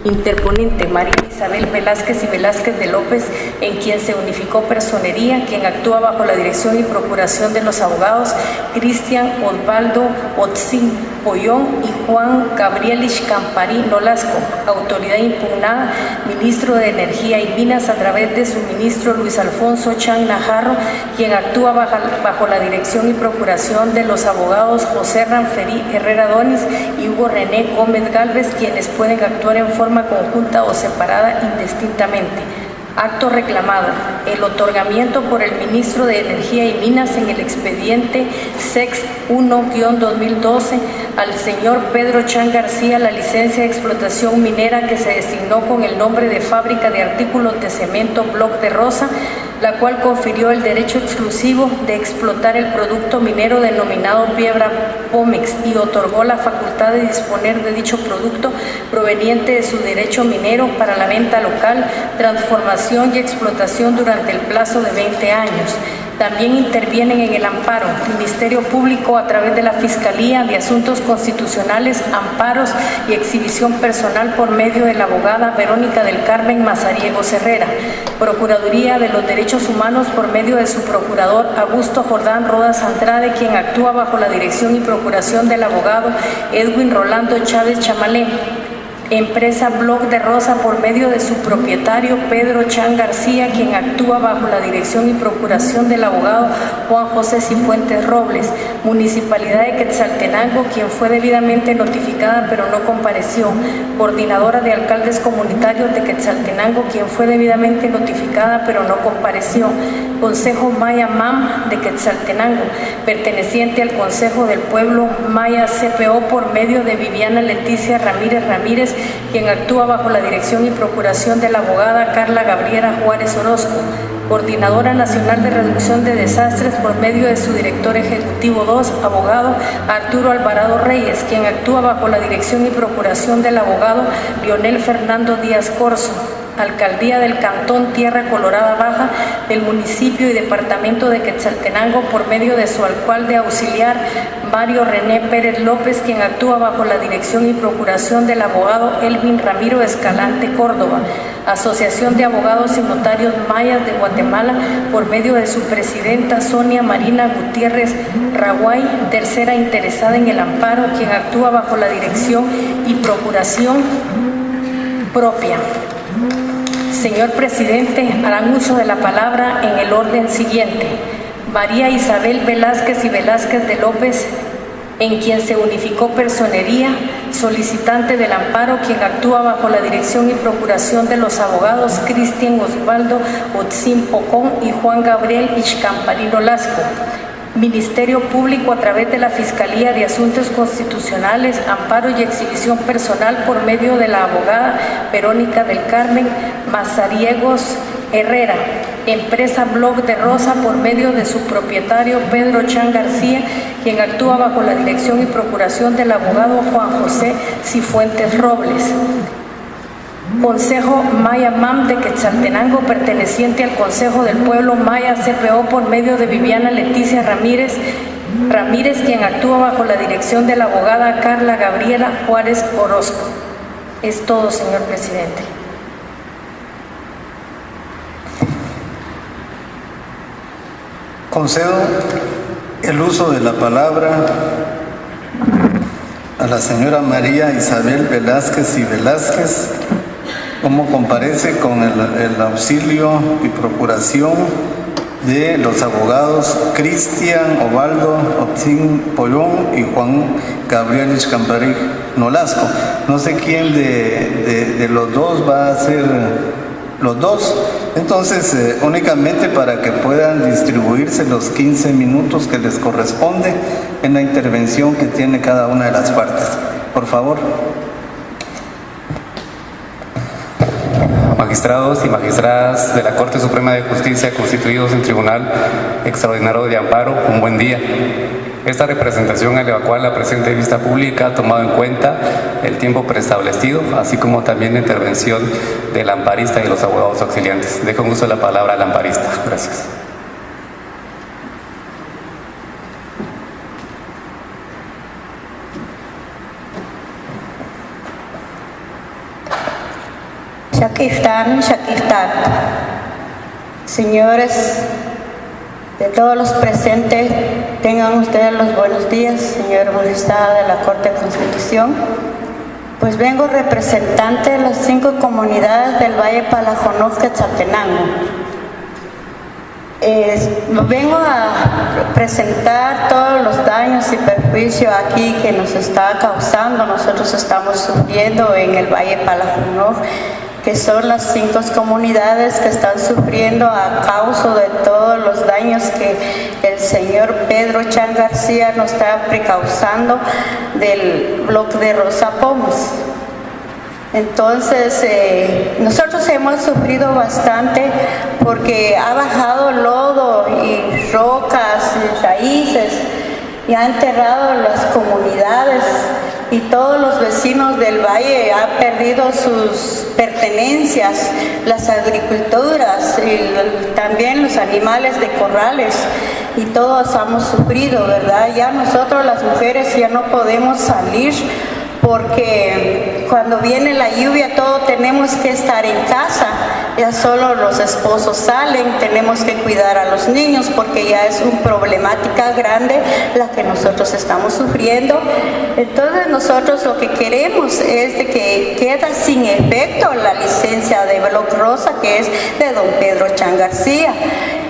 Interponente María Isabel Velázquez y Velázquez de López, en quien se unificó personería, quien actúa bajo la dirección y procuración de los abogados Cristian Osvaldo Otzin Pollón y Juan Gabrielich Camparí Nolasco. Autoridad impugnada, ministro de Energía y Minas a través de su ministro Luis Alfonso Chan Najarro, quien actúa bajo la dirección y procuración de los abogados José Ranferí Herrera Donis y Hugo René Gómez Gálvez, quienes pueden actuar en forma conjunta o separada indistintamente. Acto reclamado: el otorgamiento por el ministro de Energía y Minas en el expediente SEX 1-2012 al señor Pedro Chan García la licencia de explotación minera que se designó con el nombre de Fábrica de Artículos de Cemento Bloc de Rosa, la cual confirió el derecho exclusivo de explotar el producto minero denominado piedra Pómex y otorgó la facultad de disponer de dicho producto proveniente de su derecho minero para la venta local, transformación y explotación durante el plazo de 20 años. También intervienen en el amparo Ministerio Público a través de la Fiscalía de Asuntos Constitucionales, amparos y exhibición personal por medio de la abogada Verónica del Carmen Mazariegos Herrera, Procuraduría de los Derechos Humanos por medio de su procurador Augusto Jordán Rodas Andrade, quien actúa bajo la dirección y procuración del abogado Edwin Rolando Chávez Chamalé. Empresa Bloc de Rosa por medio de su propietario Pedro Chan García, quien actúa bajo la dirección y procuración del abogado Juan José Cifuentes Robles. Municipalidad de Quetzaltenango, quien fue debidamente notificada pero no compareció. Coordinadora de Alcaldes Comunitarios de Quetzaltenango, quien fue debidamente notificada pero no compareció. Consejo Maya MAM de Quetzaltenango, perteneciente al Consejo del Pueblo Maya CPO por medio de Viviana Leticia Ramírez, quien actúa bajo la dirección y procuración de la abogada Carla Gabriela Juárez Orozco. Coordinadora Nacional de Reducción de Desastres por medio de su director ejecutivo 2, abogado Arturo Alvarado Reyes, quien actúa bajo la dirección y procuración del abogado Leonel Fernando Díaz Corzo. Alcaldía del Cantón Tierra Colorada Baja del municipio y departamento de Quetzaltenango por medio de su alcalde auxiliar Mario René Pérez López, quien actúa bajo la dirección y procuración del abogado Elvin Ramiro Escalante Córdoba. Asociación de Abogados y Notarios Mayas de Guatemala por medio de su presidenta Sonia Marina Gutiérrez Raguay, tercera interesada en el amparo, quien actúa bajo la dirección y procuración propia. Señor presidente, harán uso de la palabra en el orden siguiente. María Isabel Velázquez y Velázquez de López, en quien se unificó personería, solicitante del amparo, quien actúa bajo la dirección y procuración de los abogados Cristian Osvaldo Otzin Pocón y Juan Gabriel Ichcamparino Lasco. Ministerio Público a través de la Fiscalía de Asuntos Constitucionales, amparo y exhibición personal por medio de la abogada Verónica del Carmen Mazariegos Herrera. Empresa Bloc de Rosa por medio de su propietario Pedro Chan García, quien actúa bajo la dirección y procuración del abogado Juan José Cifuentes Robles. Consejo Maya MAM de Quetzaltenango, perteneciente al Consejo del Pueblo Maya CPO por medio de Viviana Leticia Ramírez, quien actúa bajo la dirección de la abogada Carla Gabriela Juárez Orozco. Es todo, señor presidente. Concedo el uso de la palabra a la señora María Isabel Velázquez y Velázquez, como comparece con el auxilio y procuración de los abogados Cristian Osvaldo Otzin Pollón y Juan Gabriel Ichcamparino Nolasco. No sé quién de los dos va a ser los dos, entonces únicamente para que puedan distribuirse los 15 minutos que les corresponde en la intervención que tiene cada una de las partes. Por favor. Magistrados y magistradas de la Corte Suprema de Justicia constituidos en Tribunal Extraordinario de Amparo, un buen día. Esta representación en la cual la presente vista pública ha tomado en cuenta el tiempo preestablecido, así como también la intervención del amparista y los abogados auxiliantes. Dejo en uso la palabra al amparista. Gracias. Shakirtan, Shakirtan. Señores de todos los presentes, tengan ustedes los buenos días, señor magistrado de la Corte de Constitución. Pues vengo representante de las 5 comunidades del Valle Palajonov, Quetzaltenango. Vengo a presentar todos los daños y perjuicios aquí que nos está causando. Nosotros estamos sufriendo en el Valle Palajonov, que son las 5 comunidades que están sufriendo a causa de todos los daños que el señor Pedro Chan García nos está precausando del bloque de Rosa Pomos. Entonces, nosotros hemos sufrido bastante porque ha bajado lodo y rocas y raíces y ha enterrado las comunidades, y todos los vecinos del valle han perdido sus pertenencias, las agriculturas y también los animales de corrales, y todos hemos sufrido, ¿verdad? Ya nosotros las mujeres ya no podemos salir porque cuando viene la lluvia todos tenemos que estar en casa, ya solo los esposos salen, tenemos que cuidar a los niños porque ya es una problemática grande la que nosotros estamos sufriendo. Entonces nosotros lo que queremos es de que quede sin efecto la licencia de Bloque Rosa, que es de don Pedro Chan García.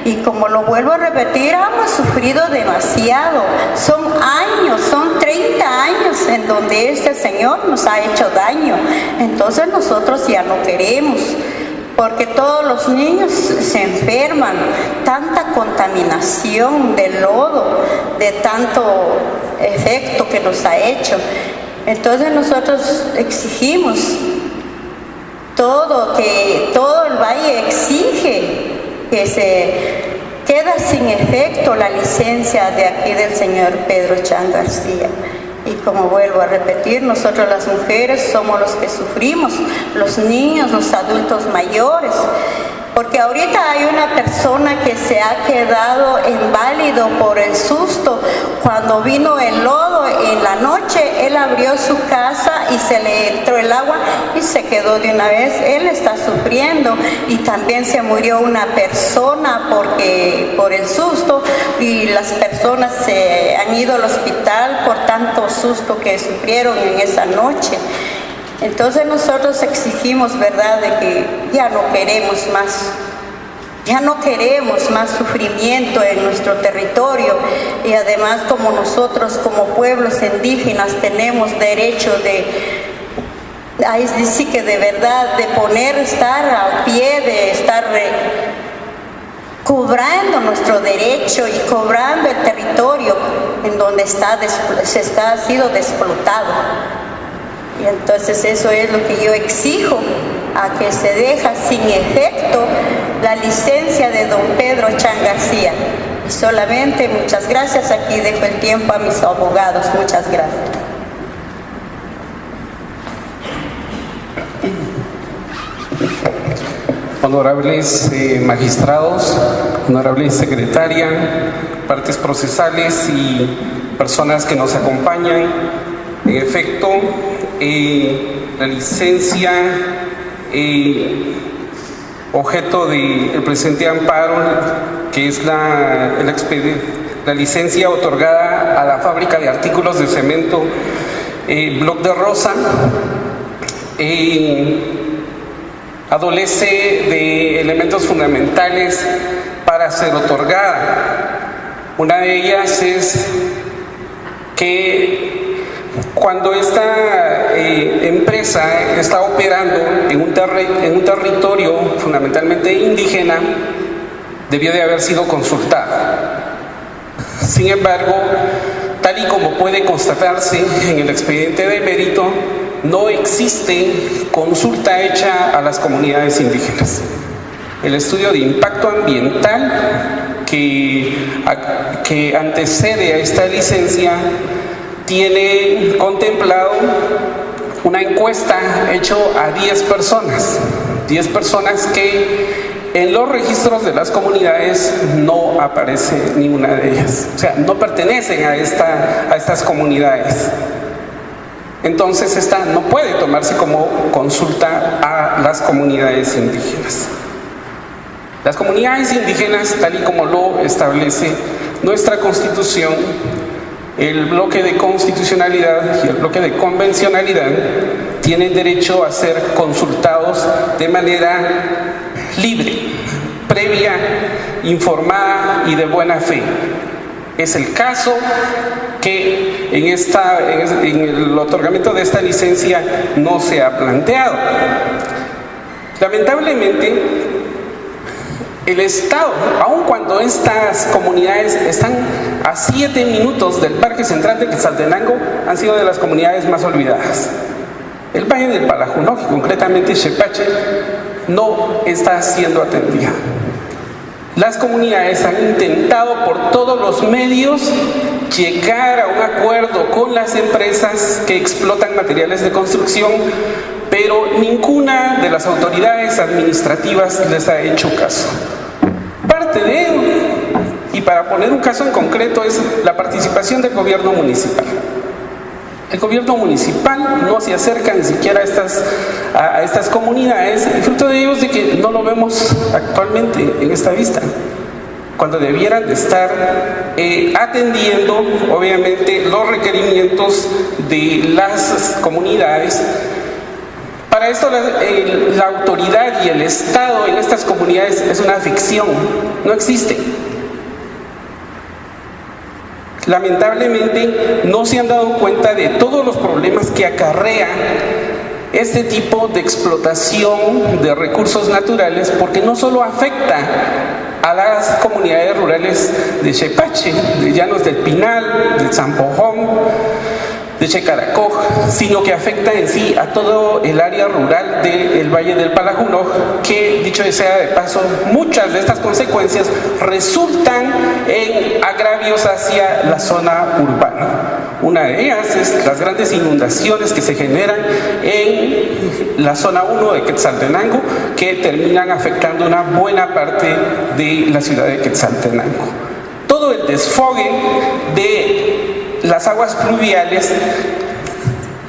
Y como lo vuelvo a repetir, hemos sufrido demasiado. Son años, son 30 años en donde este señor nos ha hecho daño. Entonces nosotros ya no queremos, porque todos los niños se enferman. Tanta contaminación de lodo, de tanto efecto que nos ha hecho. Entonces nosotros exigimos que todo el valle exige que se queda sin efecto la licencia de aquí del señor Pedro Chan García. Y como vuelvo a repetir, nosotros las mujeres somos los que sufrimos, los niños, los adultos mayores, porque ahorita hay una persona que se ha quedado inválido por el susto. Cuando vino el lodo en la noche, él abrió su casa y se le entró el agua y se quedó de una vez. Él está sufriendo, y también se murió una persona por el susto, y las personas se han ido al hospital por tanto susto que sufrieron en esa noche. Entonces nosotros exigimos, ¿verdad?, de que ya no queremos más sufrimiento en nuestro territorio, y además como nosotros como pueblos indígenas tenemos derecho sí que de verdad, de estar a pie, de estar cobrando nuestro derecho y cobrando el territorio en donde ha sido explotado. Y entonces eso es lo que yo exijo, a que se deja sin efecto la licencia de don Pedro Chan García. Y solamente, muchas gracias, aquí dejo el tiempo a mis abogados. Muchas gracias. Honorables magistrados, honorable secretaria, partes procesales y personas que nos acompañan. En efecto, la licencia objeto del presente amparo, que es la licencia otorgada a la fábrica de artículos de cemento Bloque de Rosa, adolece de elementos fundamentales para ser otorgada. Una de ellas es que cuando esta empresa está operando en un territorio fundamentalmente indígena, debió de haber sido consultada. Sin embargo, tal y como puede constatarse en el expediente de mérito, no existe consulta hecha a las comunidades indígenas. El estudio de impacto ambiental que antecede a esta licencia tiene contemplado una encuesta hecha a 10 personas que en los registros de las comunidades no aparece ninguna de ellas, o sea, no pertenecen a estas comunidades. Entonces esta no puede tomarse como consulta a las comunidades indígenas. Las comunidades indígenas, tal y como lo establece nuestra Constitución, el bloque de constitucionalidad y el bloque de convencionalidad, tienen derecho a ser consultados de manera libre, previa, informada y de buena fe. Es el caso que en el otorgamiento de esta licencia no se ha planteado. Lamentablemente, el Estado, aun cuando estas comunidades están a 7 minutos del Parque Central de Quetzaltenango, han sido de las comunidades más olvidadas. El Valle del Palajunoj, concretamente Xepache, no está siendo atendida. Las comunidades han intentado por todos los medios llegar a un acuerdo con las empresas que explotan materiales de construcción, pero ninguna de las autoridades administrativas les ha hecho caso. Parte de ello, y para poner un caso en concreto, es la participación del gobierno municipal. El gobierno municipal no se acerca ni siquiera a estas comunidades, y fruto de ello es de que no lo vemos actualmente en esta vista, cuando debieran de estar atendiendo, obviamente, los requerimientos de las comunidades. Para esto la autoridad y el Estado en estas comunidades es una ficción, no existe. Lamentablemente no se han dado cuenta de todos los problemas que acarrea este tipo de explotación de recursos naturales, porque no solo afecta a las comunidades rurales de Xepache, de Llanos del Pinal, de Zampojón, de Checaracoj, sino que afecta en sí a todo el área rural del Valle del Palajunoj, que, dicho sea de paso, muchas de estas consecuencias resultan en agravios hacia la zona urbana. Una de ellas es las grandes inundaciones que se generan en la zona 1 de Quetzaltenango, que terminan afectando una buena parte de la ciudad de Quetzaltenango. Todo el desfogue de las aguas pluviales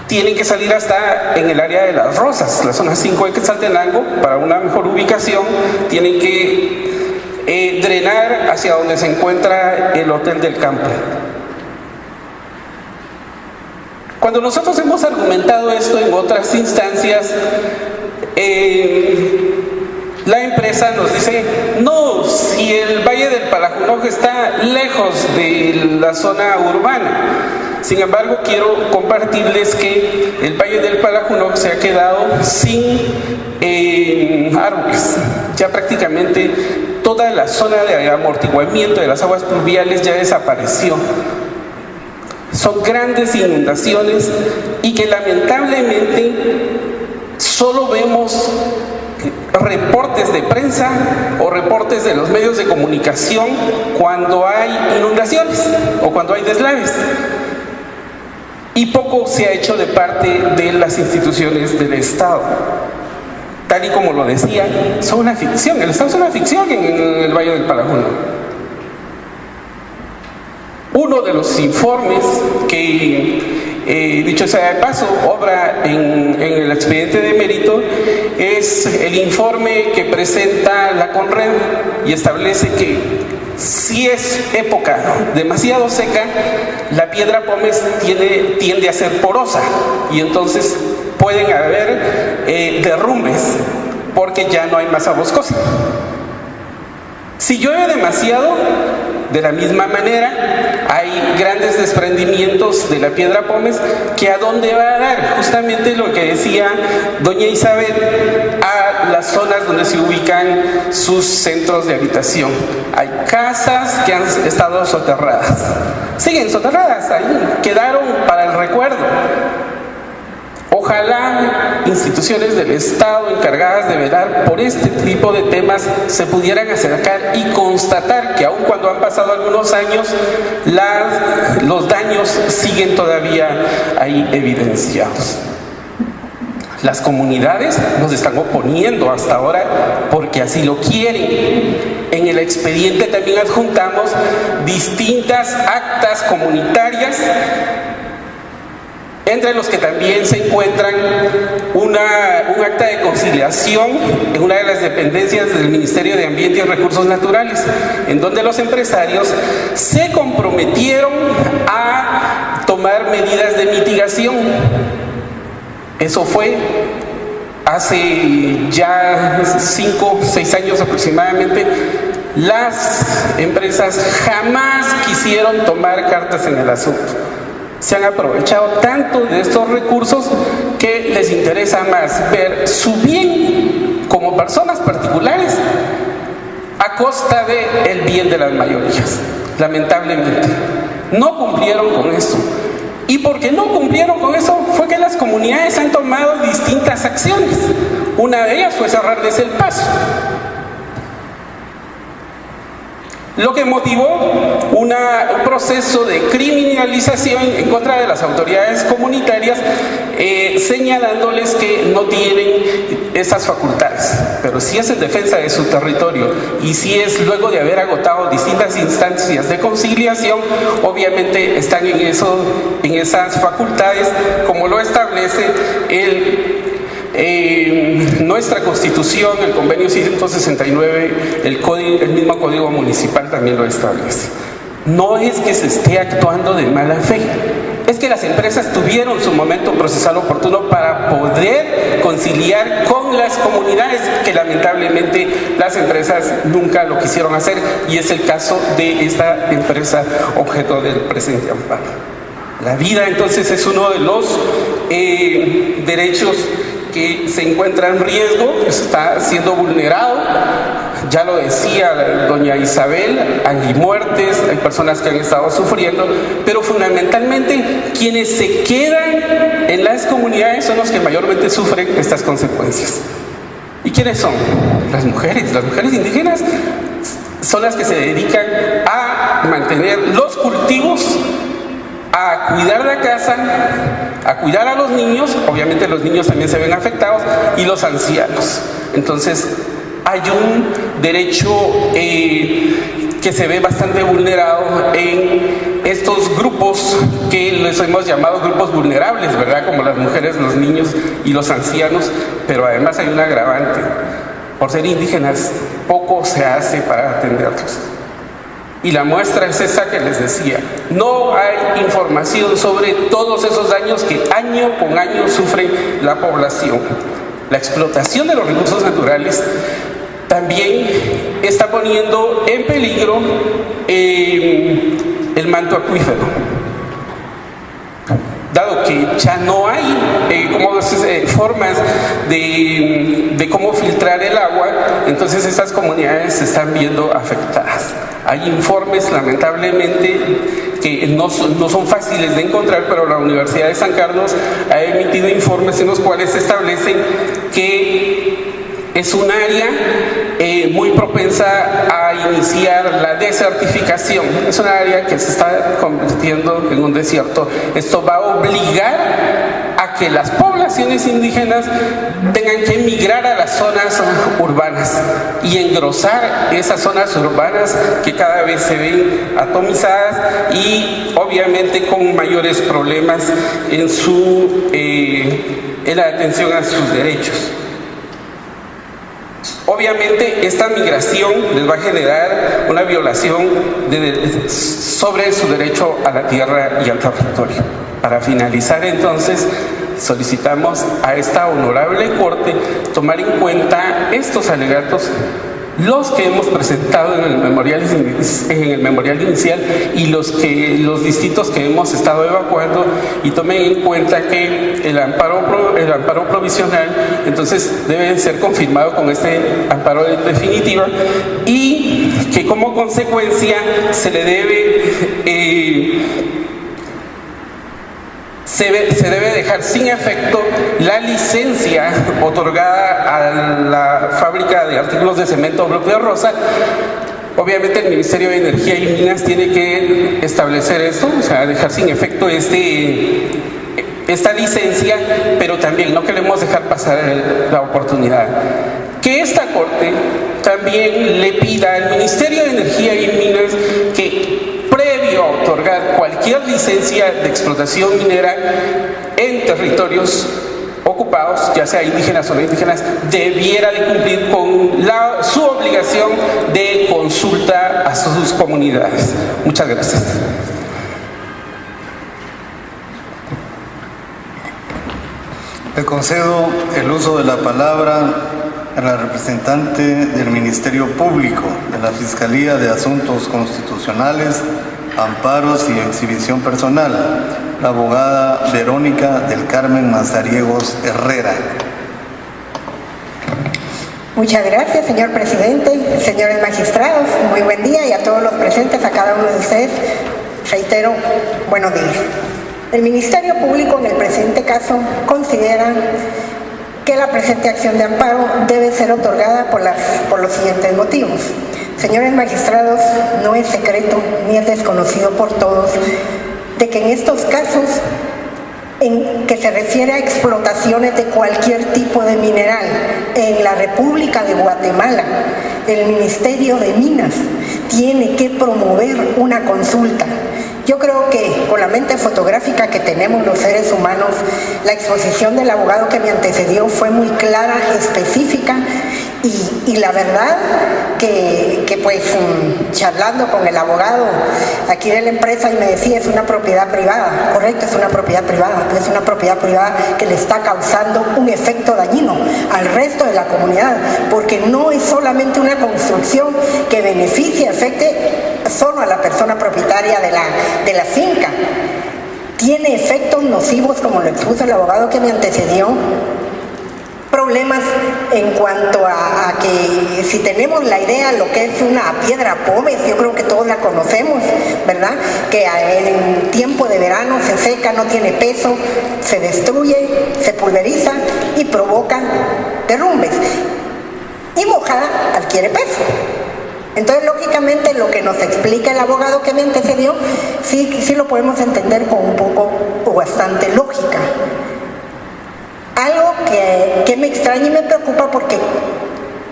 tienen que salir hasta en el área de Las Rosas, la zona 5 de Quetzaltenango. Para una mejor ubicación tienen que drenar hacia donde se encuentra el Hotel del Campo. Cuando nosotros hemos argumentado esto en otras instancias, la empresa nos dice: no, si el Valle del Palajunoj está lejos de la zona urbana. Sin embargo, quiero compartirles que el Valle del Palajunoj se ha quedado sin árboles. Ya prácticamente toda la zona de amortiguamiento de las aguas pluviales ya desapareció. Son grandes inundaciones y que lamentablemente solo vemos reportes de prensa o reportes de los medios de comunicación cuando hay inundaciones o cuando hay deslaves, y poco se ha hecho de parte de las instituciones del Estado. Tal y como lo decía, son una ficción. El Estado es una ficción en el Valle del Palajunoj. Uno de los informes que, dicho sea de paso, obra en el expediente de mérito, es el informe que presenta la CONRED y establece que si es época demasiado seca, la piedra pómez tiende a ser porosa y entonces pueden haber derrumbes porque ya no hay masa boscosa. Si llueve demasiado, de la misma manera, hay grandes desprendimientos de la piedra pómez que a dónde va a dar, justamente lo que decía doña Isabel, a las zonas donde se ubican sus centros de habitación. Hay casas que han estado soterradas, siguen soterradas, ahí quedaron para el recuerdo. Ojalá instituciones del Estado encargadas de velar por este tipo de temas se pudieran acercar y constatar que aun cuando han pasado algunos años, los daños siguen todavía ahí evidenciados. Las comunidades nos están oponiendo hasta ahora porque así lo quieren. En el expediente también adjuntamos distintas actas comunitarias entre los que también se encuentran un acta de conciliación en una de las dependencias del Ministerio de Ambiente y Recursos Naturales, en donde los empresarios se comprometieron a tomar medidas de mitigación. Eso fue hace ya 5 o 6 años aproximadamente. Las empresas jamás quisieron tomar cartas en el asunto. Se han aprovechado tanto de estos recursos que les interesa más ver su bien como personas particulares a costa del bien de las mayorías. Lamentablemente, no cumplieron con eso. Y porque no cumplieron con eso fue que las comunidades han tomado distintas acciones. Una de ellas fue cerrarles el paso, lo que motivó un proceso de criminalización en contra de las autoridades comunitarias, señalándoles que no tienen esas facultades. Pero si es en defensa de su territorio y si es luego de haber agotado distintas instancias de conciliación, obviamente están en esas facultades, como lo establece nuestra Constitución, el Convenio 169, el mismo Código Municipal también lo establece. No es que se esté actuando de mala fe, es que las empresas tuvieron su momento procesal oportuno para poder conciliar con las comunidades, que lamentablemente las empresas nunca lo quisieron hacer, y es el caso de esta empresa objeto del presente amparo. La vida entonces es uno de los derechos que se encuentra en riesgo, está siendo vulnerado. Ya lo decía doña Isabel, hay muertes, hay personas que han estado sufriendo, pero fundamentalmente quienes se quedan en las comunidades son los que mayormente sufren estas consecuencias. ¿Y quiénes son? Las mujeres indígenas son las que se dedican a mantener los cultivos, a cuidar la casa, a cuidar a los niños. Obviamente los niños también se ven afectados, y los ancianos. Entonces hay un derecho que se ve bastante vulnerado en estos grupos que les hemos llamado grupos vulnerables, ¿verdad? Como las mujeres, los niños y los ancianos. Pero además hay un agravante: por ser indígenas poco se hace para atenderlos. Y la muestra es esa que les decía. No hay información sobre todos esos daños que año con año sufre la población. La explotación de los recursos naturales también está poniendo en peligro el manto acuífero, dado que ya no hay formas de cómo filtrar el agua. Entonces esas comunidades se están viendo afectadas. Hay informes, lamentablemente, que no son fáciles de encontrar, pero la Universidad de San Carlos ha emitido informes en los cuales se establece que es un área muy propensa a iniciar la desertificación. Es un área que se está convirtiendo en un desierto. Esto va a obligar a que las poblaciones indígenas tengan que emigrar a las zonas urbanas y engrosar esas zonas urbanas que cada vez se ven atomizadas y obviamente con mayores problemas en la atención a sus derechos. Obviamente esta migración les va a generar una violación sobre su derecho a la tierra y al territorio. Para finalizar, entonces, solicitamos a esta honorable Corte tomar en cuenta estos alegatos, los que hemos presentado en el memorial inicial y los distritos que hemos estado evacuando, y tomen en cuenta que el amparo provisional entonces debe ser confirmado con este amparo definitivo, y que como consecuencia se le debe dejar sin efecto la licencia otorgada a la fábrica de artículos de cemento Bloque de Rosa. Obviamente el Ministerio de Energía y Minas tiene que establecer esto, o sea, dejar sin efecto esta licencia, pero también no queremos dejar pasar la oportunidad que esta Corte también le pida al Ministerio de Energía y Minas que, previo a otorgar cualquier licencia de explotación minera, en territorios ocupados, ya sea indígenas o no indígenas, debiera de cumplir con su obligación de consulta a sus comunidades. Muchas gracias. Le concedo el uso de la palabra a la representante del Ministerio Público de la Fiscalía de Asuntos Constitucionales, Amparos y Exhibición Personal, la abogada Verónica del Carmen Mazariegos Herrera. Muchas gracias, señor presidente, señores magistrados, muy buen día, y a todos los presentes, a cada uno de ustedes, reitero, buenos días. El Ministerio Público en el presente caso considera que la presente acción de amparo debe ser otorgada por los siguientes motivos. Señores magistrados, no es secreto ni es desconocido por todos de que en estos casos en que se refiere a explotaciones de cualquier tipo de mineral en la República de Guatemala, el Ministerio de Minas tiene que promover una consulta. Yo creo que con la mente fotográfica que tenemos los seres humanos, la exposición del abogado que me antecedió fue muy clara, específica, y la verdad que pues charlando con el abogado aquí de la empresa, y me decía, es una propiedad privada. Correcto, es una propiedad privada, pero es una propiedad privada que le está causando un efecto dañino al resto de la comunidad, porque no es solamente una construcción que beneficie, afecte solo a la persona propietaria de la finca, tiene efectos nocivos, como lo expuso el abogado que me antecedió, problemas en cuanto a que si tenemos la idea lo que es una piedra pómez, yo creo que todos la conocemos, ¿verdad? Que en tiempo de verano se seca, no tiene peso, se destruye, se pulveriza y provoca derrumbes. Y mojada adquiere peso. Entonces, lógicamente, lo que nos explica el abogado que me antecedió, sí lo podemos entender con un poco o bastante lógica. Algo que me extraña y me preocupa, porque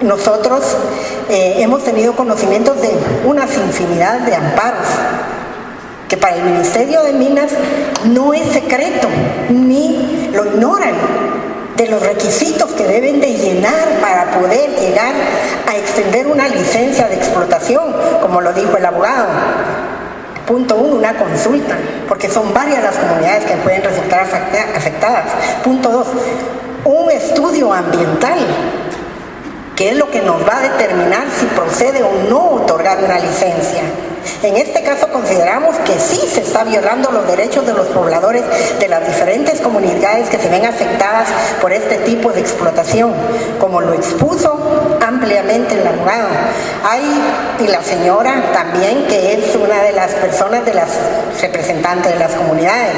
nosotros hemos tenido conocimientos de una infinidad de amparos que para el Ministerio de Minas no es secreto, ni lo ignoran, de los requisitos que deben de llenar para poder llegar a extender una licencia de explotación, como lo dijo el abogado. Punto 1, una consulta, porque son varias las comunidades que pueden resultar afectadas. Punto 2, un estudio ambiental, que es lo que nos va a determinar si procede o no otorgar una licencia. En este caso consideramos que sí se está violando los derechos de los pobladores de las diferentes comunidades que se ven afectadas por este tipo de explotación, como lo expuso ampliamente el abogado. Y la señora también, que es una de las personas, de las representantes de las comunidades,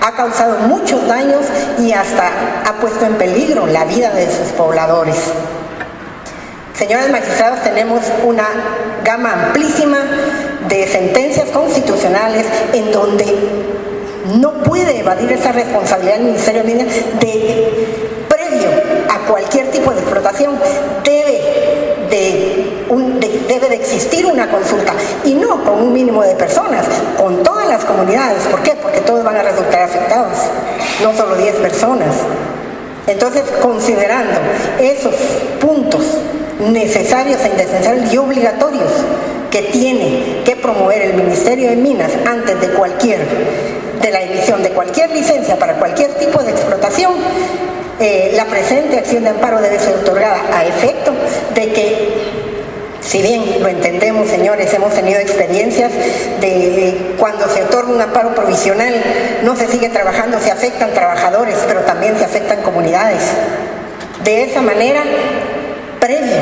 ha causado muchos daños y hasta ha puesto en peligro la vida de sus pobladores. Señores magistrados, tenemos una gama amplísima de sentencias constitucionales en donde no puede evadir esa responsabilidad del Ministerio de Minas previo a cualquier tipo de explotación. Debe de existir una consulta, y no con un mínimo de personas, con todas las comunidades. ¿Por qué? Porque todos van a resultar afectados, no solo 10 personas. Entonces, considerando esos puntos necesarios e indispensables y obligatorios que tiene que promover el Ministerio de Minas antes de la emisión de cualquier licencia para cualquier tipo de explotación, la presente acción de amparo debe ser otorgada a efecto de que, si bien lo entendemos, señores, hemos tenido experiencias de cuando se otorga un amparo provisional, no se sigue trabajando, se afectan trabajadores, pero también se afectan comunidades. De esa manera, previo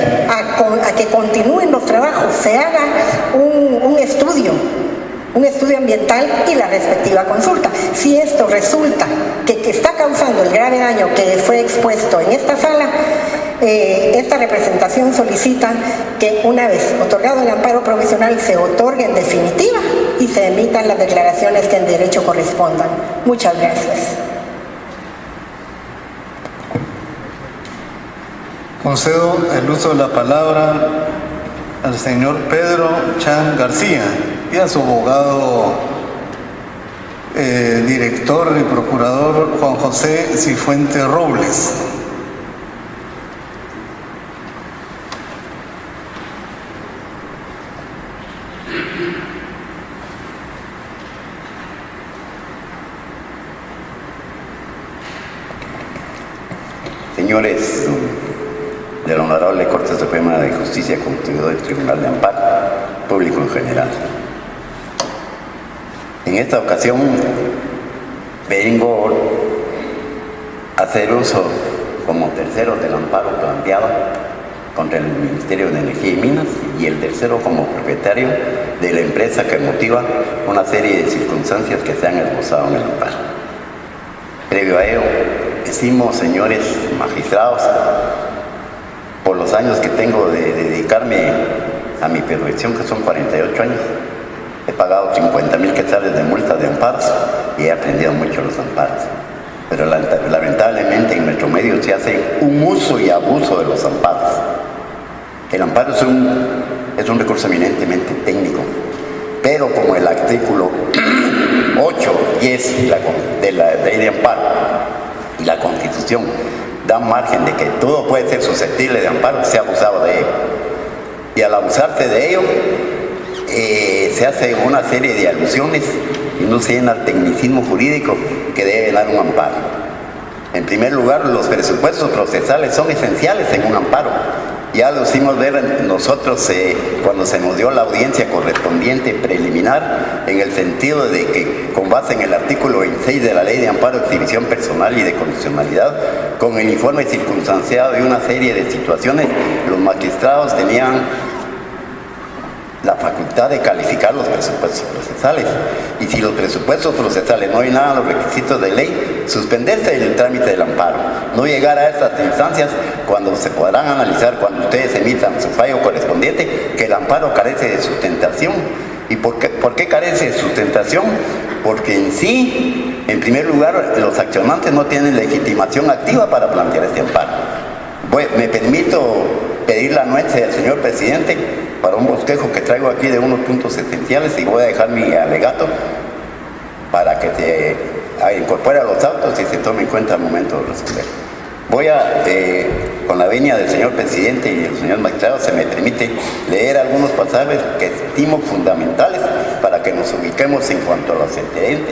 a que continúen los trabajos, se haga un estudio ambiental y la respectiva consulta. Si esto resulta que está causando el grave daño que fue expuesto en esta sala, esta representación solicita que, una vez otorgado el amparo provisional, se otorgue en definitiva y se emitan las declaraciones que en derecho correspondan. Muchas gracias. Concedo el uso de la palabra al señor Pedro Chan García y a su abogado director y procurador Juan José Cifuentes Robles. Señores de la Honorable Corte Suprema de Justicia, constituido del Tribunal de Amparo, público en general. En esta ocasión vengo a hacer uso como tercero del amparo planteado contra el Ministerio de Energía y Minas y el tercero como propietario de la empresa que motiva una serie de circunstancias que se han esbozado en el amparo. Previo a ello, estimo, señores magistrados, por los años que tengo de dedicarme a mi profesión, que son 48 años, he pagado 50,000 quetzales de multas de amparos y he aprendido mucho los amparos. Pero lamentablemente en nuestro medio se hace un uso y abuso de los amparos. El amparo es un recurso eminentemente técnico, pero como el artículo 8, 10 de la ley de amparo y la Constitución dan margen de que todo puede ser susceptible de amparo, se ha abusado de ello. Y al abusarse de ello, se hace una serie de alusiones y no se llena el tecnicismo jurídico que debe dar un amparo. En primer lugar, los presupuestos procesales son esenciales en un amparo. Ya lo hicimos ver nosotros cuando se nos dio la audiencia correspondiente preliminar, en el sentido de que, con base en el artículo 26 de la Ley de Amparo, Exhibición Personal y de Condicionalidad, con el informe circunstanciado de una serie de situaciones, los magistrados tenían la facultad de calificar los presupuestos procesales. Y si los presupuestos procesales no hay nada los requisitos de ley, suspenderse el trámite del amparo. No llegar a estas instancias cuando se podrán analizar, cuando ustedes emitan su fallo correspondiente, que el amparo carece de sustentación. ¿Y por qué carece de sustentación? Porque en sí, en primer lugar, los accionantes no tienen legitimación activa para plantear este amparo. Me permito pedir la anuencia del señor presidente para un bosquejo que traigo aquí de unos puntos esenciales, y voy a dejar mi alegato para que se incorpore a los autos y se tome en cuenta al momento de resolver. Voy a, con la venia del señor presidente y del señor magistrado, se me permite leer algunos pasajes que estimo fundamentales para que nos ubiquemos en cuanto a los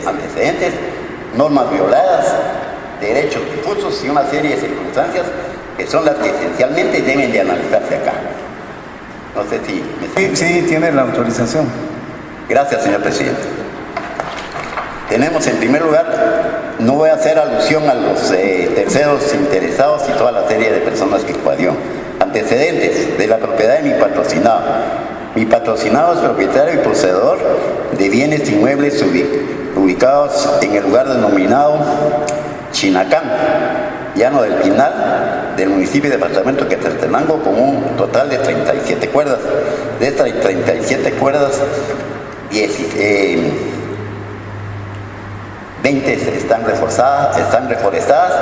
antecedentes, normas violadas, derechos difusos y una serie de circunstancias que son las que esencialmente deben de analizarse acá. No sé si... Sí, tiene la autorización. Gracias, señor presidente. Tenemos, en primer lugar, no voy a hacer alusión a los terceros interesados y toda la serie de personas que coadió. Antecedentes de la propiedad de mi patrocinado. Mi patrocinado es propietario y poseedor de bienes inmuebles ubicados en el lugar denominado Chinacán, Llano del Pinal, del municipio y departamento de Quetzaltenango, con un total de 37 cuerdas. De estas 37 cuerdas, 20 están reforestadas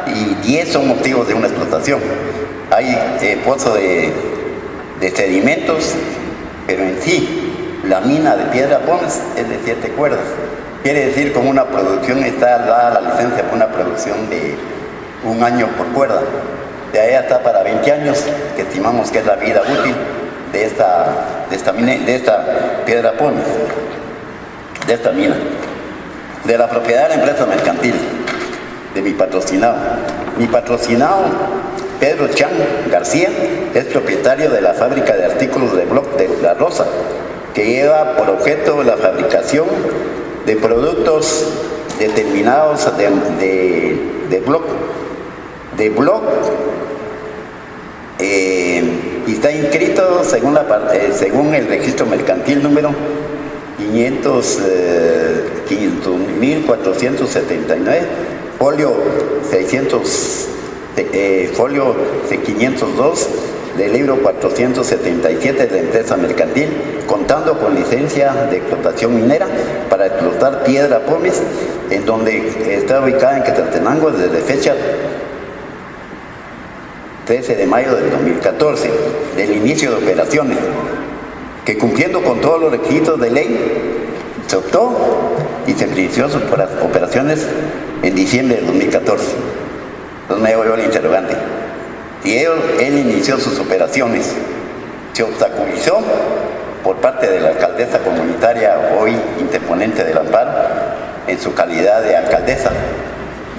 y 10 son motivos de una explotación. Hay pozo de sedimentos, pero en sí la mina de Piedra Pómez es de 7 cuerdas. Quiere decir, con una producción está dada la licencia por una producción de 1 año por cuerda. De ahí está para 20 años, que estimamos que es la vida útil de esta Piedra Pómez, de esta mina. De la propiedad de la empresa mercantil, de mi patrocinado. Mi patrocinado, Pedro Chan García, es propietario de la fábrica de artículos de bloc de La Rosa, que lleva por objeto la fabricación de productos determinados de bloc. Y está inscrito según el registro mercantil número 500.479, folio 502 del libro 477 de la empresa mercantil, contando con licencia de explotación minera para explotar Piedra Pómez, en donde está ubicada en Quetzaltenango desde fecha 13 de mayo del 2014, del inicio de operaciones, que, cumpliendo con todos los requisitos de ley, se optó y se inició sus operaciones en diciembre de 2014. Entonces me hago yo el interrogante. Si él inició sus operaciones, se obstaculizó por parte de la alcaldesa comunitaria, hoy interponente del amparo, en su calidad de alcaldesa,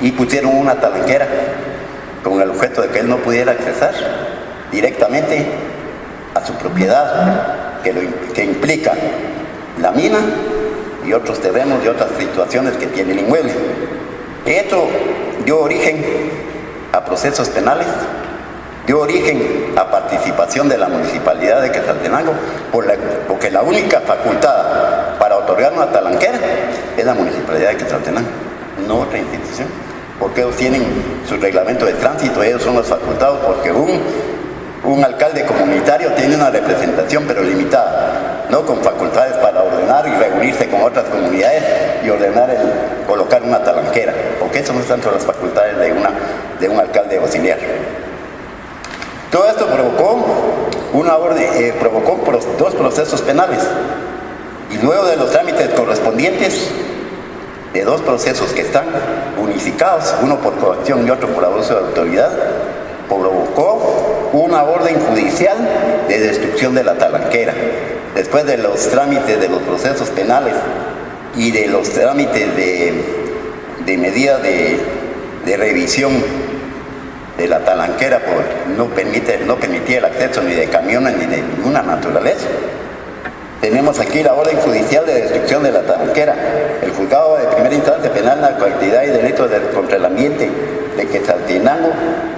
y pusieron una talanquera con el objeto de que él no pudiera accesar directamente a su propiedad, que implica la mina y otros terrenos y otras situaciones que tiene el inmueble. Esto dio origen a procesos penales, dio origen a participación de la municipalidad de Quetzaltenango, porque la única facultad para otorgar una talanquera es la municipalidad de Quetzaltenango, no otra institución, porque ellos tienen su reglamento de tránsito, ellos son los facultados, porque un alcalde comunitario tiene una representación pero limitada, no con facultades para ordenar y reunirse con otras comunidades y ordenar colocar una talanquera, porque eso no están entre las facultades de un alcalde auxiliar. Todo esto provocó dos procesos penales, y luego de los trámites correspondientes de dos procesos que están unificados, uno por coacción y otro por abuso de autoridad, provocó una orden judicial de destrucción de la talanquera. Después de los trámites de los procesos penales y de los trámites de medidas de revisión de la talanquera por no permitir el acceso ni de camiones ni de ninguna naturaleza, tenemos aquí la orden judicial de destrucción de la talanquera. El juzgado de primera instancia penal, narcoactividad y delitos contra el ambiente de Quetzaltenango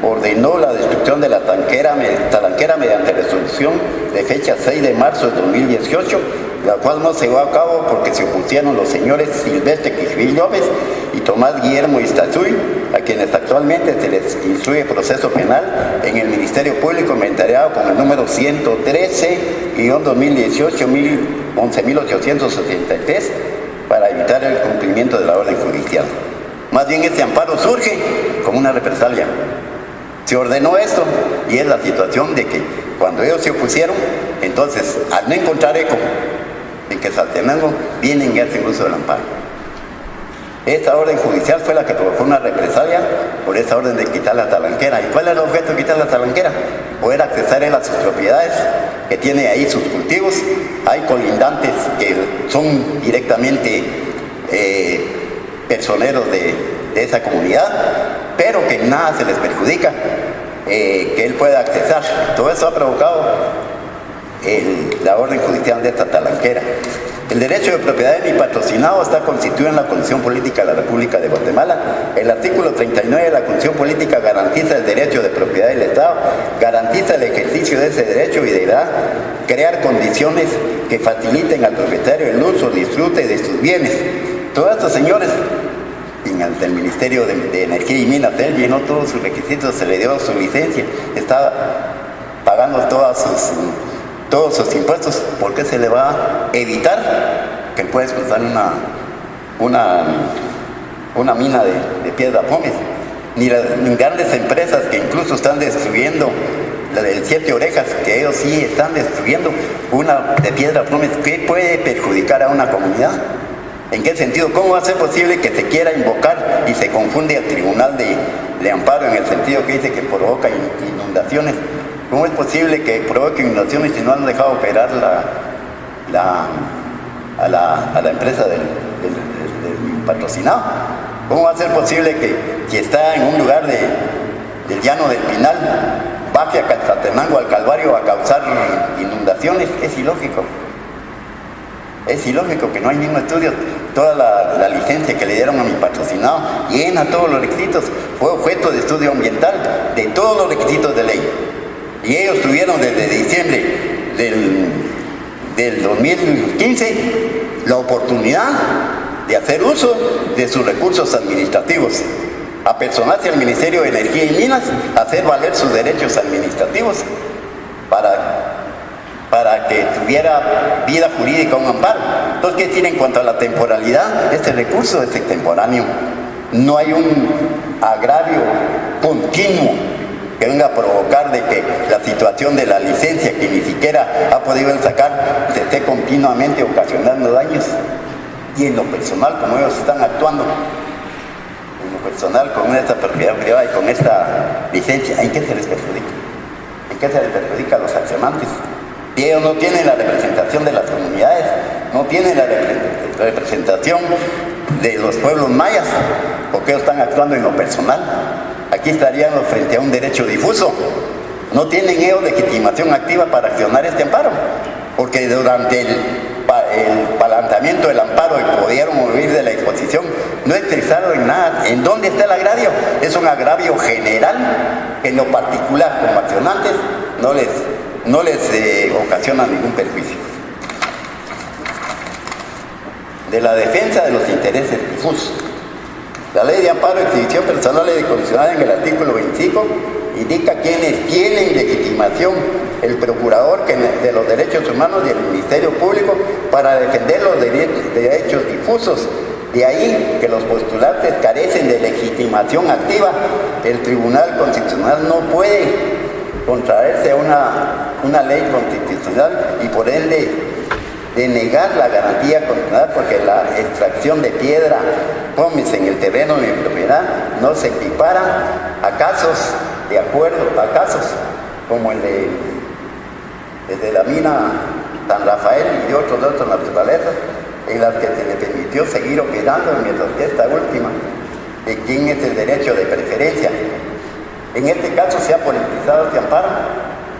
ordenó la destrucción de la talanquera mediante resolución de fecha 6 de marzo de 2018, la cual no se llevó a cabo porque se opusieron los señores Silvestre Quisbil López y Tomás Guillermo Iztazuy, a quienes actualmente se les instruye proceso penal en el Ministerio Público inventariado con el número 113-2018-11.873 para evitar el cumplimiento de la orden judicial. Más bien este amparo surge como una represalia. Se ordenó esto y es la situación de que cuando ellos se opusieron, entonces al no encontrar eco en Quetzaltenango, vienen y hacen uso del amparo. Esta orden judicial fue la que provocó una represalia por esa orden de quitar la talanquera. ¿Y cuál es el objeto de quitar la talanquera? Poder accesar él a sus propiedades, que tiene ahí sus cultivos. Hay colindantes que son directamente personeros de esa comunidad, pero que nada se les perjudica que él pueda accesar. Todo eso ha provocado la orden judicial de esta talanquera. El derecho de propiedad de mi patrocinado está constituido en la Constitución Política de la República de Guatemala. El artículo 39 de la Constitución Política garantiza el derecho de propiedad del Estado, garantiza el ejercicio de ese derecho y deberá crear condiciones que faciliten al propietario el uso, disfrute de sus bienes. Todos estos señores, ante el Ministerio de Energía y Minas, él llenó todos sus requisitos, se le dio su licencia, está pagando todos sus impuestos. ¿Por qué se le va a evitar que pueda explotar una mina de piedra pómez? Ni grandes empresas que incluso están destruyendo la del Siete Orejas, que ellos sí están destruyendo una de piedra pómez. ¿Qué puede perjudicar a una comunidad? ¿En qué sentido? ¿Cómo va a ser posible que se quiera invocar y se confunde al Tribunal de Amparo en el sentido que dice que provoca inundaciones? ¿Cómo es posible que provoque inundaciones si no han dejado operar a la empresa del patrocinado? ¿Cómo va a ser posible que si está en un lugar del llano del Pinal baje a Quetzaltenango, al Calvario, a causar inundaciones? Es ilógico. Es ilógico que no hay ningún estudio. Toda la licencia que le dieron a mi patrocinado llena todos los requisitos. Fue objeto de estudio ambiental de todos los requisitos de ley. Y ellos tuvieron desde diciembre del 2015 la oportunidad de hacer uso de sus recursos administrativos, apersonarse al Ministerio de Energía y Minas, hacer valer sus derechos administrativos para que tuviera vida jurídica un amparo. Entonces, ¿qué decir en cuanto a la temporalidad? Este recurso es extemporáneo. No hay un agravio continuo que venga a provocar de que la situación de la licencia que ni siquiera ha podido sacar se esté continuamente ocasionando daños. Y en lo personal, como ellos están actuando, en lo personal, con esta propiedad privada y con esta licencia, ¿en qué se les perjudica? ¿En qué se les perjudica a los accionantes? Y ellos no tienen la representación de las comunidades, no tienen la representación de los pueblos mayas, porque ellos están actuando en lo personal. Aquí estarían frente a un derecho difuso. No tienen ellos legitimación activa para accionar este amparo, porque durante el planteamiento del amparo y pudieron oír de la exposición, no expresaron en nada. ¿En dónde está el agravio? Es un agravio general que en lo particular como accionantes no les ocasiona ningún perjuicio. De la defensa de los intereses difusos. La ley de amparo y exhibición personal es condicionada en el artículo 25, indica quienes tienen legitimación, el procurador de los derechos humanos y el Ministerio Público para defender los derechos difusos. De ahí que los postulantes carecen de legitimación activa. El Tribunal Constitucional no puede contraerse a una ley constitucional y por ende denegar la garantía constitucional, porque la extracción de piedra pómez en el terreno de mi propiedad no se equipara a casos de acuerdo, a casos como el de la mina San Rafael y de otras naturalezas, en las que se le permitió seguir operando, mientras que esta última, de quién es el derecho de preferencia. En este caso se ha politizado este amparo.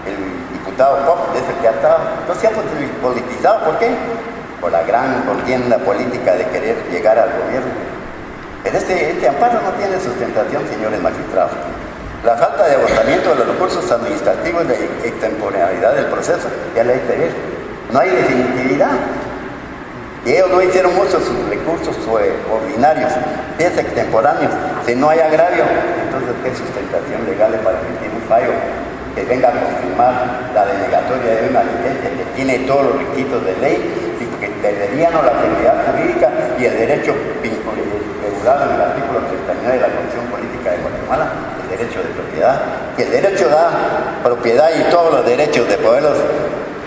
El diputado Pop es el que ha estado. Entonces se ha politizado, ¿por qué? Por la gran contienda política de querer llegar al gobierno. Pero este amparo no tiene sustentación, señores magistrados. La falta de agotamiento de los recursos administrativos de extemporaneidad del proceso, ya le hay que ver. No hay definitividad. Y ellos no hicieron uso de sus recursos ordinarios, es extemporáneos. Si no hay agravio, entonces ¿qué sustentación legal es para emitir un fallo que venga a confirmar la denegatoria de una licencia que tiene todos los requisitos de ley y que intervenían la seguridad jurídica y el derecho regulado en el artículo 39 de la Constitución Política de Guatemala, el derecho de propiedad? Que el derecho da propiedad y todos los derechos de poderlos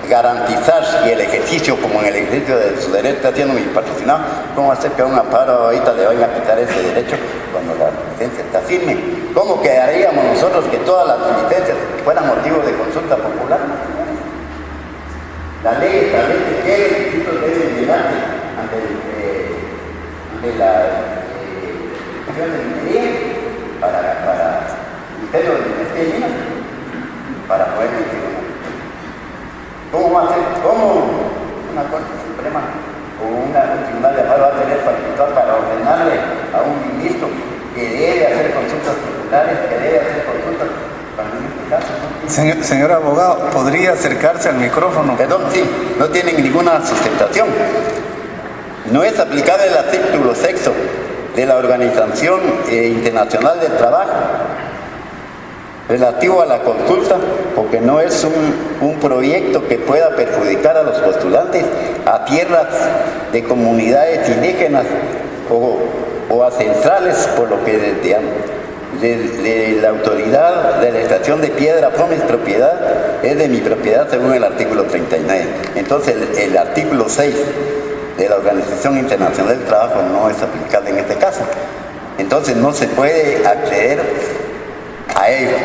garantizar, y el ejercicio, como en el ejercicio de su derecho está siendo muy patrocinado. ¿Cómo hacer que a un amparo ahorita le vayan a quitar ese derecho cuando la licencia está firme? ¿Cómo quedaríamos nosotros que todas las licencias fueran motivo de consulta popular? La ley establece que el requisito debe mirarse ante la institución de minería para el Ministerio de Minería y Minas para poder emitir una. ¿Cómo va a ser? ¿Cómo una Corte Suprema o un tribunal de amparo va a tener facultad para ordenarle a un ministro que debe hacer consultas populares, que debe hacer consultas cuando en este caso no tiene? Señor abogado, ¿podría acercarse al micrófono? Perdón, sí, no tienen ninguna sustentación. No es aplicable el artículo 6 de la Organización Internacional del Trabajo relativo a la consulta, porque no es un proyecto que pueda perjudicar a los postulantes a tierras de comunidades indígenas o a centrales, por lo que desde la autoridad de la extracción de piedra pómez propiedad es de mi propiedad según el artículo 39. Entonces el artículo 6 de la Organización Internacional del Trabajo no es aplicable en este caso. Entonces no se puede acceder a ello.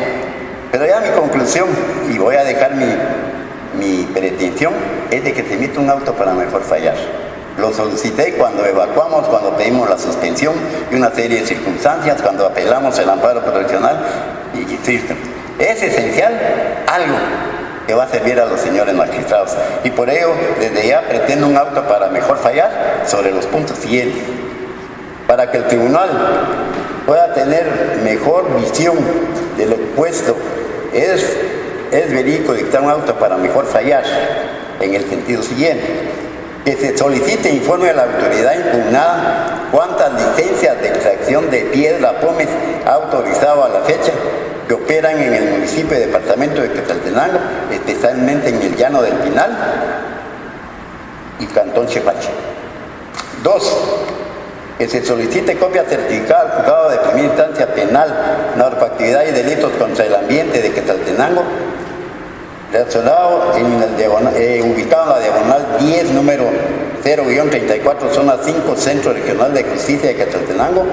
Pero ya mi conclusión, y voy a dejar mi pretensión, es de que se emita un auto para mejor fallar. Lo solicité cuando evacuamos, cuando pedimos la suspensión y una serie de circunstancias, cuando apelamos el amparo provisional, y insisto, es esencial algo que va a servir a los señores magistrados. Y por ello, desde ya pretendo un auto para mejor fallar sobre los puntos siguientes, para que el tribunal pueda tener mejor visión de lo expuesto. Es verídico dictar un auto para mejor fallar en el sentido siguiente: que se solicite informe a la autoridad impugnada cuántas licencias de extracción de piedra pómez ha autorizado a la fecha que operan en el municipio y departamento de Quetzaltenango, especialmente en el Llano del Pinal y Cantón Chepache. 2. Que se solicite copia certificada al juzgado de primera instancia penal, narcoactividad y delitos contra el ambiente de Quetzaltenango, relacionado ubicado en la diagonal 10, número 0-34, zona 5, Centro Regional de Justicia de Quetzaltenango.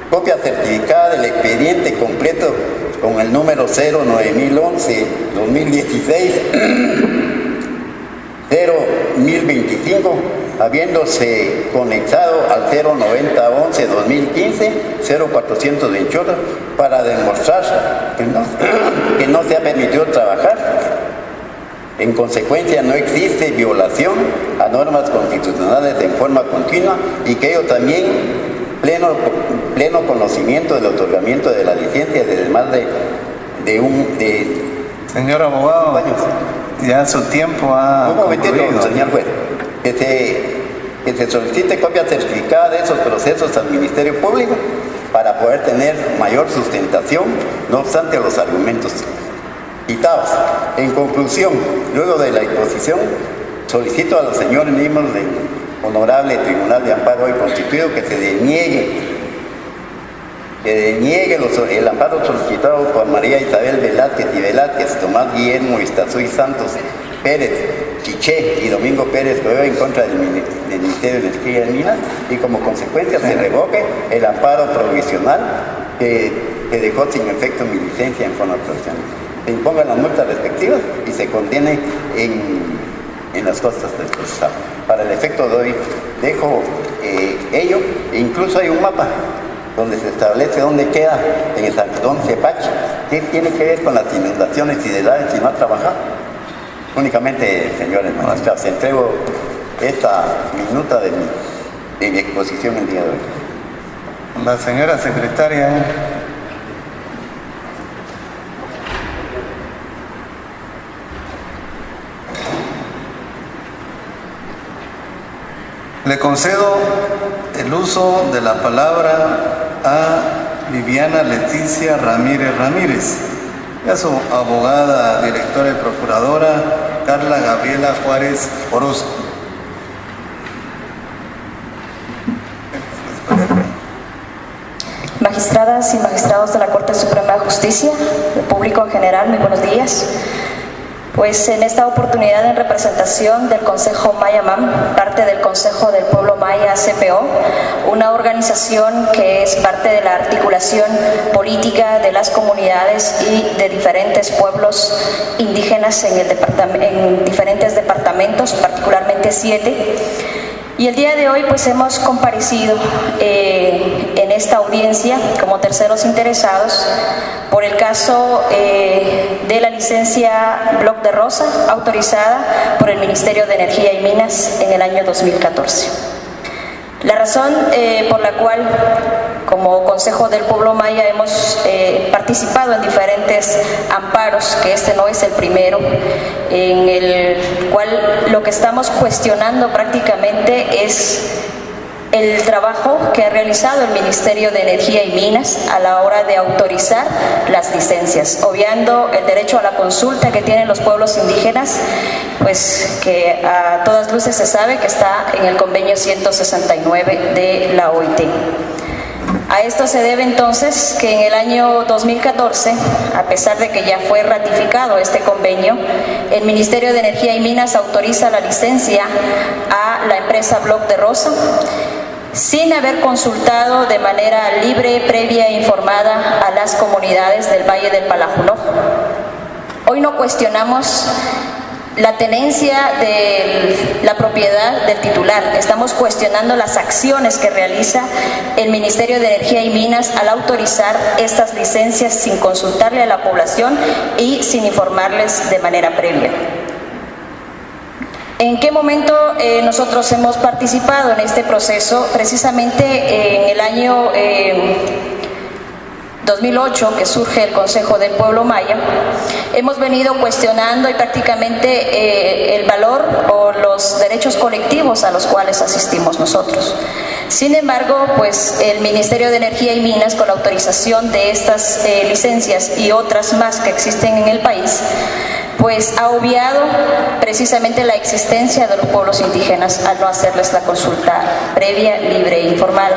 Copia certificada del expediente completo con el número 09011-2016-01025, habiéndose conectado al 09011-2015-0428 para demostrar que no se ha permitido trabajar. En consecuencia, no existe violación a normas constitucionales en forma continua y que ello también pleno conocimiento del otorgamiento de la licencia desde más de Señor abogado, ya su tiempo ha un momentito, concluido. señor juez. Que se solicite copia certificada de esos procesos al Ministerio Público para poder tener mayor sustentación, no obstante los argumentos citados. En conclusión, luego de la exposición, solicito a los señores miembros del Honorable Tribunal de Amparo hoy constituido que se deniegue el amparo solicitado por María Isabel Velázquez y Velázquez, Tomás Guillermo Iztazuy Santos Pérez, Quiché y Domingo Pérez Coelho en contra del Ministerio de Energía y Minas, y como consecuencia se revoque el amparo provisional que dejó sin efecto mi licencia en forma profesional. Se impongan las multas respectivas y se condene en las costas del procesado. Para el efecto de hoy dejo ello, e incluso hay un mapa donde se establece dónde queda en el Santón Cepachi, qué tiene que ver con las inundaciones y de edades si no ha trabajado. Únicamente, señores magistrados, entrego esta minuta de mi exposición el día de hoy. La señora secretaria. Le concedo el uso de la palabra a Viviana Leticia Ramírez Ramírez y a su abogada, directora y procuradora Carla Gabriela Juárez Orozco. Magistradas y magistrados de la Corte Suprema de Justicia, el público en general, muy buenos días. Pues en esta oportunidad, en representación del Consejo Maya MAM, parte del Consejo del Pueblo Maya CPO, una organización que es parte de la articulación política de las comunidades y de diferentes pueblos indígenas en diferentes departamentos, particularmente 7. Y el día de hoy pues hemos comparecido en esta audiencia como terceros interesados por el caso de la licencia Bloc de Rosa autorizada por el Ministerio de Energía y Minas en el año 2014. La razón por la cual como Consejo del Pueblo Maya hemos participado en diferentes amparos, que este no es el primero, en el cual lo que estamos cuestionando prácticamente es el trabajo que ha realizado el Ministerio de Energía y Minas a la hora de autorizar las licencias, obviando el derecho a la consulta que tienen los pueblos indígenas, pues que a todas luces se sabe que está en el convenio 169 de la OIT. A esto se debe entonces que en el año 2014, a pesar de que ya fue ratificado este convenio, el Ministerio de Energía y Minas autoriza la licencia a la empresa Bloc de Rosa sin haber consultado de manera libre, previa e informada a las comunidades del Valle del Palajuloj. Hoy no cuestionamos la tenencia de la propiedad del titular, estamos cuestionando las acciones que realiza el Ministerio de Energía y Minas al autorizar estas licencias sin consultarle a la población y sin informarles de manera previa. ¿En qué momento nosotros hemos participado en este proceso? Precisamente en el año 2008, que surge el Consejo del Pueblo Maya, hemos venido cuestionando y prácticamente el valor o los derechos colectivos a los cuales asistimos nosotros. Sin embargo, pues el Ministerio de Energía y Minas, con la autorización de estas licencias y otras más que existen en el país, pues ha obviado precisamente la existencia de los pueblos indígenas al no hacerles la consulta previa, libre e informada.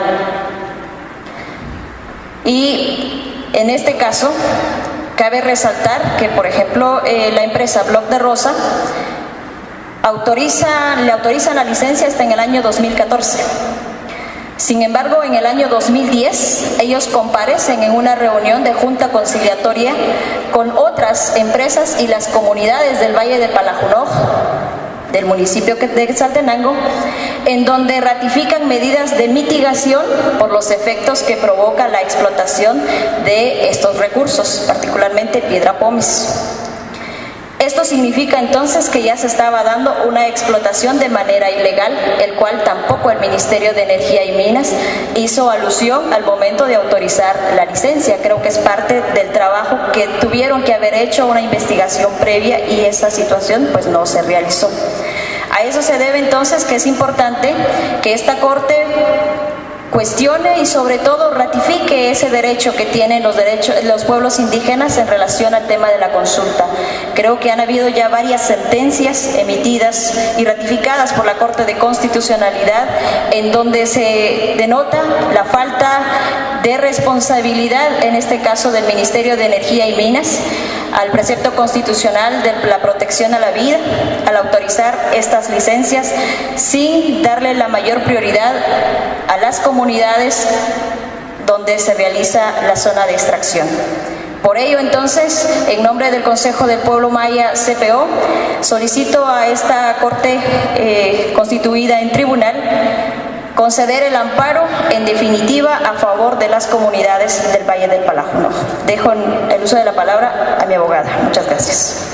Y en este caso, cabe resaltar que, por ejemplo, la empresa Bloc de Rosa le autorizan la licencia hasta en el año 2014. Sin embargo, en el año 2010, ellos comparecen en una reunión de junta conciliatoria con otras empresas y las comunidades del Valle de Palajunoj, del municipio de Quetzaltenango, en donde ratifican medidas de mitigación por los efectos que provoca la explotación de estos recursos, particularmente piedra pómez. Esto significa entonces que ya se estaba dando una explotación de manera ilegal, el cual tampoco el Ministerio de Energía y Minas hizo alusión al momento de autorizar la licencia. Creo que es parte del trabajo que tuvieron que haber hecho una investigación previa y esa situación pues no se realizó. A eso se debe entonces que es importante que esta Corte cuestione y sobre todo ratifique ese derecho que tienen los pueblos indígenas en relación al tema de la consulta. Creo que han habido ya varias sentencias emitidas y ratificadas por la Corte de Constitucionalidad en donde se denota la falta de responsabilidad, en este caso del Ministerio de Energía y Minas, al precepto constitucional de la protección a la vida, al autorizar estas licencias sin darle la mayor prioridad a las comunidades donde se realiza la zona de extracción. Por ello, entonces, en nombre del Consejo del Pueblo Maya CPO, solicito a esta Corte constituida en tribunal conceder el amparo, en definitiva, a favor de las comunidades del Valle del Palajunoj. Dejo el uso de la palabra a mi abogada. Muchas gracias.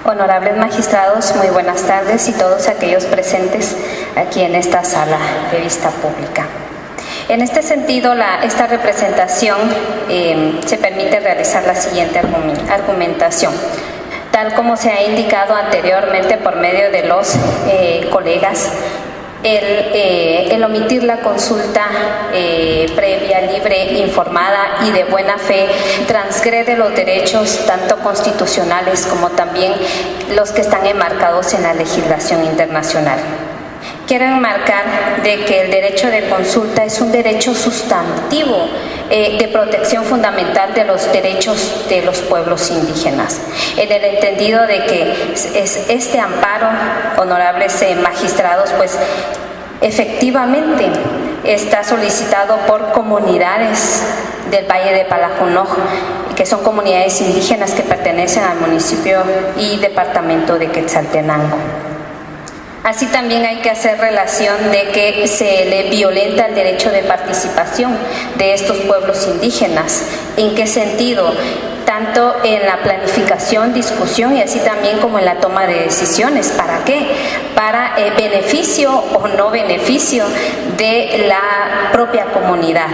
Honorables magistrados, muy buenas tardes y todos aquellos presentes aquí en esta sala de vista pública. En este sentido, esta representación se permite realizar la siguiente argumentación. Tal como se ha indicado anteriormente por medio de los colegas, el omitir la consulta previa, libre, informada y de buena fe transgrede los derechos tanto constitucionales como también los que están enmarcados en la legislación internacional. Quiero enmarcar de que el derecho de consulta es un derecho sustantivo de protección fundamental de los derechos de los pueblos indígenas, en el entendido de que este amparo, honorables magistrados, pues efectivamente está solicitado por comunidades del Valle de Palajunoj, que son comunidades indígenas que pertenecen al municipio y departamento de Quetzaltenango. Así también hay que hacer relación de que se le violenta el derecho de participación de estos pueblos indígenas. ¿En qué sentido? Tanto en la planificación, discusión y así también como en la toma de decisiones. ¿Para qué? Para beneficio o no beneficio de la propia comunidad.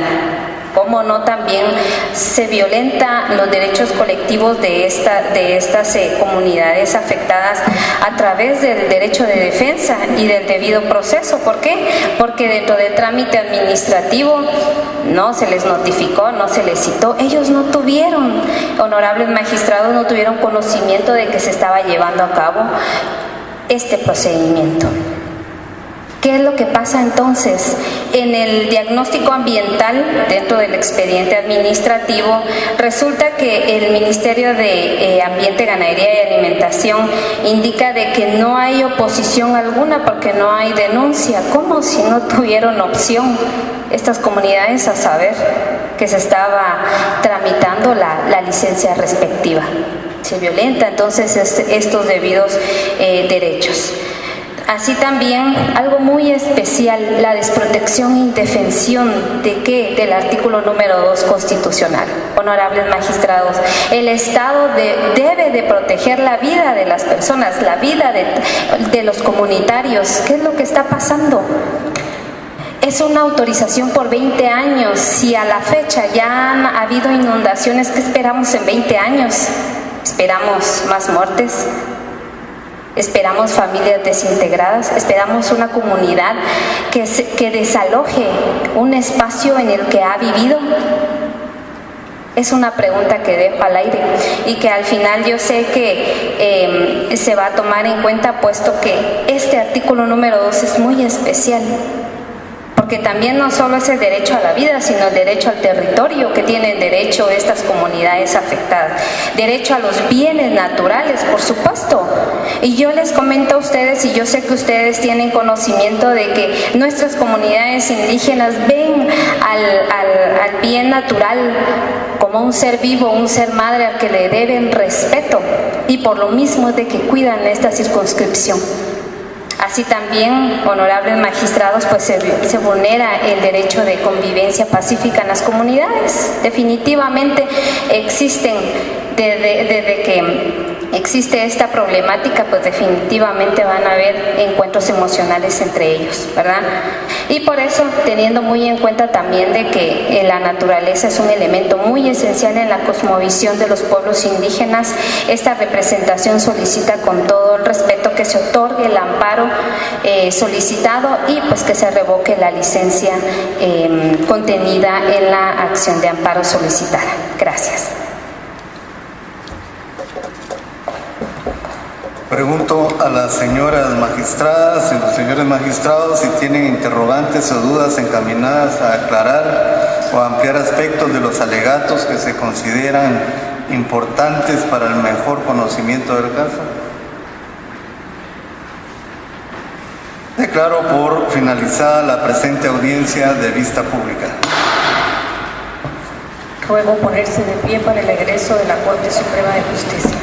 Cómo no, también se violentan los derechos colectivos de estas comunidades afectadas a través del derecho de defensa y del debido proceso. ¿Por qué? Porque dentro del trámite administrativo no se les notificó, no se les citó. Ellos no tuvieron, honorables magistrados, no tuvieron conocimiento de que se estaba llevando a cabo este procedimiento. ¿Qué es lo que pasa entonces? En el diagnóstico ambiental, dentro del expediente administrativo, resulta que el Ministerio de Ambiente, Ganadería y Alimentación indica de que no hay oposición alguna porque no hay denuncia. ¿Cómo si no tuvieron opción estas comunidades a saber que se estaba tramitando la licencia respectiva? Se violenta entonces estos debidos derechos. Así también, algo muy especial, la desprotección e indefensión ¿de qué? Del artículo número 2 constitucional. Honorables magistrados, el Estado debe de proteger la vida de las personas, la vida de los comunitarios. ¿Qué es lo que está pasando? Es una autorización por 20 años. Si a la fecha ya han habido inundaciones, ¿qué esperamos en 20 años? ¿Esperamos más muertes? ¿Esperamos familias desintegradas? ¿Esperamos una comunidad que desaloje un espacio en el que ha vivido? Es una pregunta que dejo al aire y que al final yo sé que se va a tomar en cuenta, puesto que este artículo número 2 es muy especial. Porque también no solo es el derecho a la vida, sino el derecho al territorio que tienen derecho estas comunidades afectadas. Derecho a los bienes naturales, por supuesto. Y yo les comento a ustedes, y yo sé que ustedes tienen conocimiento de que nuestras comunidades indígenas ven al bien natural como un ser vivo, un ser madre al que le deben respeto. Y por lo mismo es de que cuidan esta circunscripción. Así también, honorables magistrados, pues se vulnera el derecho de convivencia pacífica en las comunidades. Definitivamente existen, desde que existe esta problemática, pues definitivamente van a haber encuentros emocionales entre ellos, ¿verdad? Y por eso, teniendo muy en cuenta también de que la naturaleza es un elemento muy esencial en la cosmovisión de los pueblos indígenas, esta representación solicita con todo el respeto que se otorgue el amparo solicitado y pues que se revoque la licencia contenida en la acción de amparo solicitada. Gracias. Pregunto a las señoras magistradas y los señores magistrados si tienen interrogantes o dudas encaminadas a aclarar o ampliar aspectos de los alegatos que se consideran importantes para el mejor conocimiento del caso. Declaro por finalizada la presente audiencia de vista pública. Ruego ponerse de pie para el egreso de la Corte Suprema de Justicia.